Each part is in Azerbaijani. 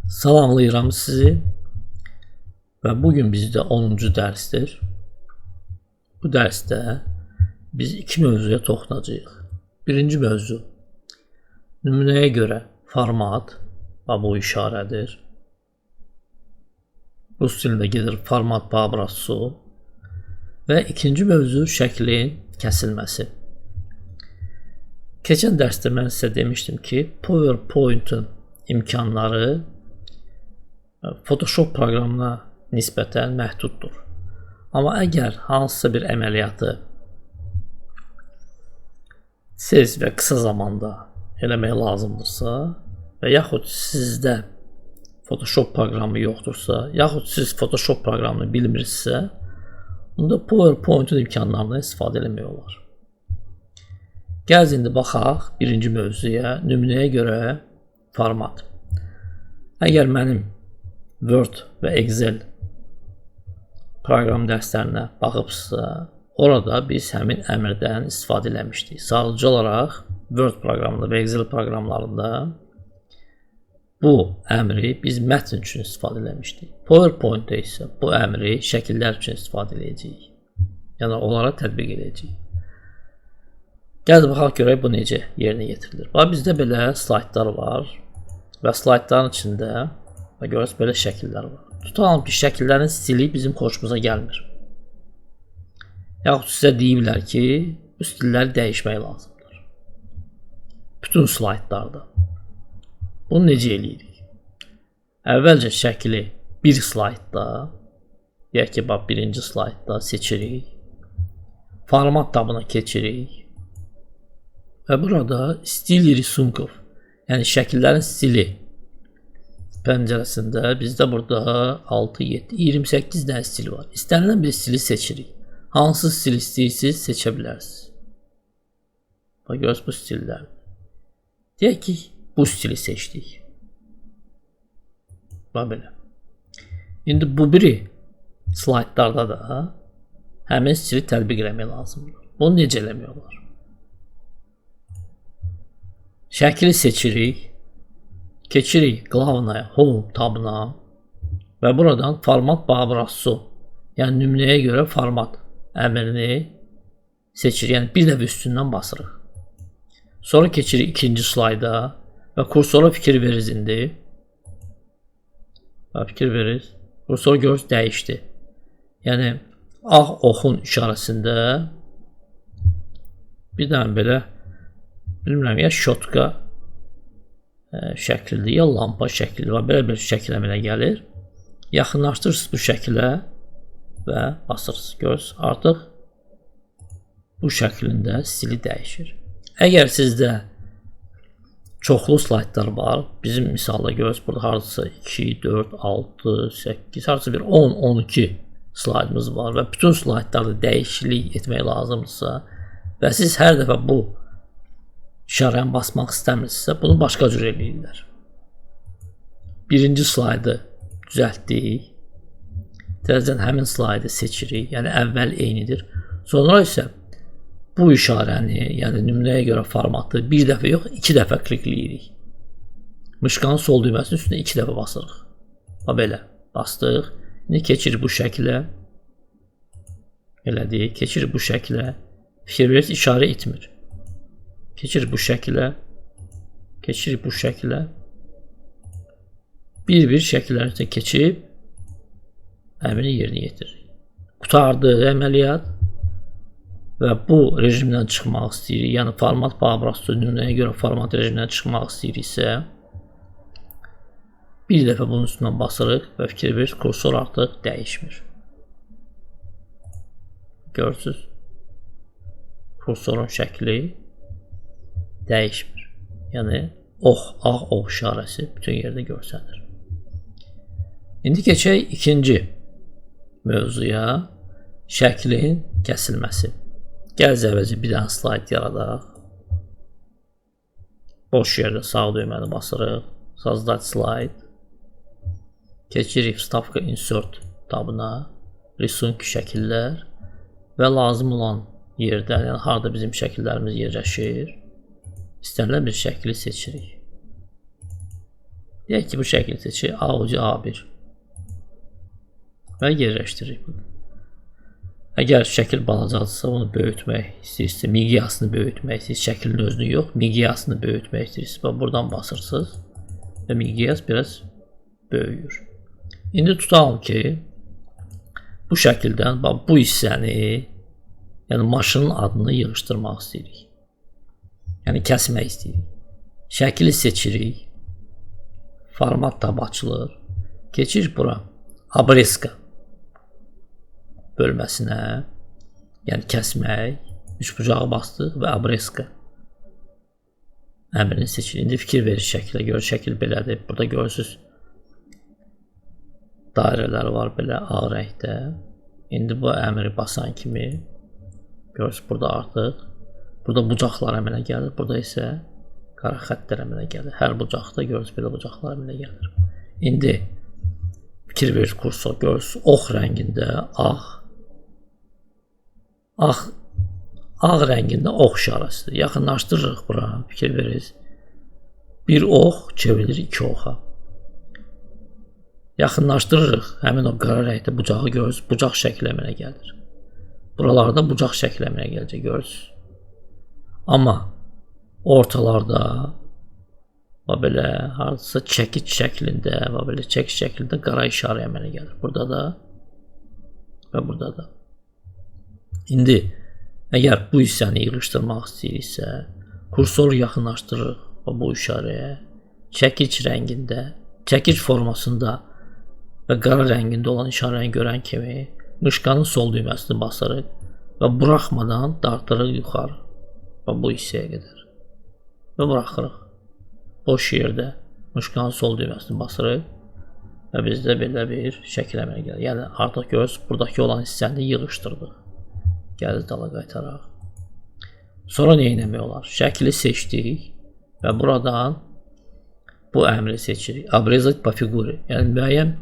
Salamlayıram sizi və bugün bizdə 10-cu dərsdir. Bu dərsdə biz iki mövzuya toxunacağıq. Birinci mövzu nümunəyə görə format və bu işarədir. Rus dilində gedir format по образцу və ikinci mövzu şəklin kəsilməsi. Keçən dərsdə mən sizə demişdim ki, PowerPoint-un imkanları Photoshop proqramına nisbətən məhduddur. Amma əgər hansısa bir əməliyyatı tez və qısa zamanda eləmək lazımdırsa və yaxud sizdə Photoshop proqramı yoxdursa, yaxud siz Photoshop proqramını bilmirsinizsə, onda PowerPoint-un imkanlarından istifadə eləmək olar. Gəl indi baxaq birinci mövzuya, nümunəyə görə format. Əgər mənim Word və Excel proqram dərslərinə baxıbsınızsa, orada biz həmin əmrdən istifadə eləmişdik. Sadəcə olaraq Word proqramında və Excel proqramlarında bu əmri biz mətn üçün istifadə eləmişdik. PowerPoint-da isə bu əmri şəkillər üçün istifadə edəcəyik. Yəni onlara tətbiq edəcəyik. Gəl baxaq görək bu necə yerinə yetirilir. Bizdə belə slaydlar var və slaydların içində görürsünüz belə şəkillər var. Tutalım ki, şəkillərin stili bizim xoşumuza gəlmir. Yaxud sizə deyiblər ki, bu stilləri dəyişmək lazımdır. Bütün slaydlarda. Bunu necə eləyirik? Əvvəlcə şəkli bir slaydda, deyək ki, birinci slaydda seçirik. Format tabına keçirik. Və burada stil risunkov, yəni şəkillərin stili pəncərəsində bizdə burada 6, 7, 28 dənə stil var. İstənilən bir stili seçirik. Hansı stil istəyirsiniz seçə bilərsiniz. Görürsünüz bu stillər. Deyək ki, bu stili seçdik. Belə. İndi bu biri slaydlarda da həmin stili tətbiq eləmək lazımdır. Bunu necə eləmək olar? Şəkli seçirik, keçirik qlavnaya, home tabına və buradan format по образцу, yəni nümunəyə görə format əmrini seçirik, yəni bir dəfə üstündən basırıq. Sonra keçirik ikinci slayda və kursora fikir veririz indi. Fikir veririz, kursor görürsünüz dəyişdi. Yəni ağ oxun işarəsində bir dənə belə bilmirəm, ya şotka şəkildir, ya lampa şəkildir. Belə bir şəkil əmələ gəlir. Yaxınlaşdırırsınız bu şəkilə və basırsınız. Görürsünüz, artıq bu şəklində stili dəyişir. Əgər sizdə çoxlu slaydlar var, bizim misalda görürsünüz, burada hardasa 2, 4, 6, 8, hardasa bir 10, 12 slaydımız var və bütün slaydlarda dəyişiklik etmək lazımdırsa və siz hər dəfə bu işarəni basmaq istəmirsinizsə, bunu başqa cür eləyirlər. Birinci slaydı düzəltdik. Təzədən həmin slaydı seçirik. Yəni əvvəl eynidir. Sonra isə bu işarəni, yəni nümunəyə görə formatı bir dəfə yox, 2 dəfə klikləyirik. Mışqanın sol düyməsinin üstünə 2 dəfə basırıq. Belə bastıq. İndi keçirik bu şəklə. Elədik. Keçirik bu şəklə. Fikir verirsiniz, işarə itmir. Keçirik bu şəklə. Keçirik bu şəklə. Bir-bir şəkillərin üstünə keçib əmrini yerinə yetiririk. Qutardı əməliyyat və bu rejimdən çıxmaq istəyirik. Yəni format по образцу nümunəyə görə format rejimindən çıxmaq istəyiriksə bir dəfə bunun üstündən basırıq və fikir verirsiniz, kursor artıq dəyişmir. Görürsünüz, kursorun şəkli dəyişmir. Yəni ağ ox işarəsi bütün yerdə görsənir. İndi keçək ikinci mövzuya, şəklin kəsilməsi. Gəl əvvəlcə bir dənə slayd yaradaq. Boş yerdə sağ düyməni basırıq. Sozdать slayd. Keçirik Vstavka Insert tabına, risunki şəkillər və lazım olan yerdə, yəni harada bizim şəkillərimiz yerləşir, istənilən bir şəkli seçirik. Deyək ki, bu şəkli seçək. Audio A1 və yerləşdiririk bunu. Əgər şəkil balacadırsa, bunu böyütmək istəyirsə, miqyasını böyütmək istəyirsə, şəklin özünü yox, miqyasını böyütmək istəyirsə, bax, buradan basırsınız və miqyas biraz böyüyür. İndi tutalım ki, bu şəkildən, bax, bu hissəni, yəni maşının adını yığışdırmaq istəyirik. Yəni kəsmək istəyirik. Şəkli seçirik. Format tab açılır. Keçir bura. Abreska bölməsinə, yəni kəsmək, üçbucağı bastıq və abreska əmrini seçin. İndi fikir verir şəklə, gör şəkil belədir. Burada görürsünüz dairələr var belə ağ rəngdə. İndi bu əmri basan kimi görürsünüz burada artıq burada bucaqlar əmələ gəlir. Burada isə qara xəttlər əmələ gəlir. Hər bucaqda görürsünüz belə bucaqlar əmələ gəlir. İndi fikir verir kursor, görürsünüz ox rəngində ağ rəngində ox işarəsidir. Yaxınlaşdırırıq bura, fikir verirsiniz. Bir ox çevrilir iki oxa. Yaxınlaşdırırıq, həmin o qara rəngdə bucağı görürsünüz, bucaq şəkli əmələ gəlir. Buralarda bucaq şəkli əmələ gələcək, görürsünüz. Amma ortalarda və belə hansısa çəkic şəklində və belə çəkic şəklində qara işarə əmələ gəlir. Burada da və burada da. İndi əgər bu hissəni yığışdırmaq istəyiriksə, kursoru yaxınlaşdırırıq bu işarəyə. Çəkic rəngində, çəkic formasında və qara rəngində olan işarəni görən kimi mışqanın sol düyməsini basarıq və buraxmadan dartırıq yuxarı və bu hissəyə qədər və buraxırıq. Boş yerdə mışqanın sol düyməsini basırıq və bizdə belə bir şəkil əmələ gəlir. Yəni artıq görürsünüz, buradakı olan hissəni yığışdırdıq. Gəlir dala qaytaraq. Sonra nə etmək olar? Şəkli seçdik və buradan bu əmri seçirik. Обрезать по фигуре. Yəni müəyyən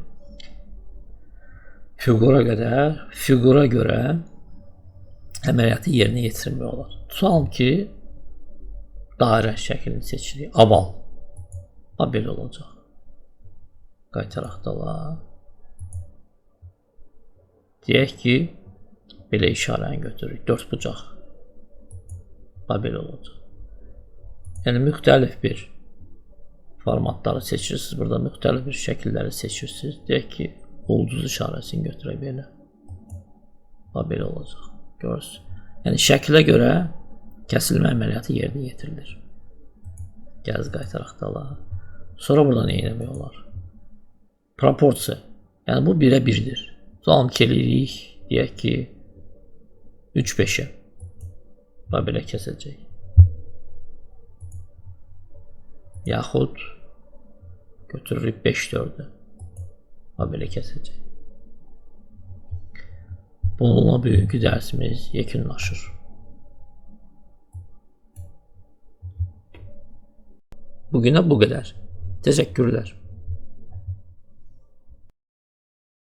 fiqura görə əməliyyatı yerinə yetirmək olar. Tutalım ki, dairə şəklini seçirik. Oval. Belə olacaq. Qaytaraq dala. Deyək ki, belə işarəni götürürük. 4 bucaq. Belə olacaq. Yəni müxtəlif bir formatları seçirsiniz. Burada müxtəlif bir şəkilləri seçirsiniz. Deyək ki, ulduz işarəsini götürək belə. Belə olacaq. Görürsünüz. Yəni şəklə görə kəsilmə əməliyyatı yerinə yetirilir. Gəz qaytaraq dala. Sonra burada nə etmək olar? Proporsiya. Yəni bu 1-ə 1-dir. Tutalım ki, eləyirik. Deyək ki, 3-5-ə. Belə kəsəcək. Yaxud götürürük 5-4-ə. Belə kəsəcək. Bununla bugünkü dərsimiz yekunlaşır. Bugünə bu qədər. Təşəkkürlər.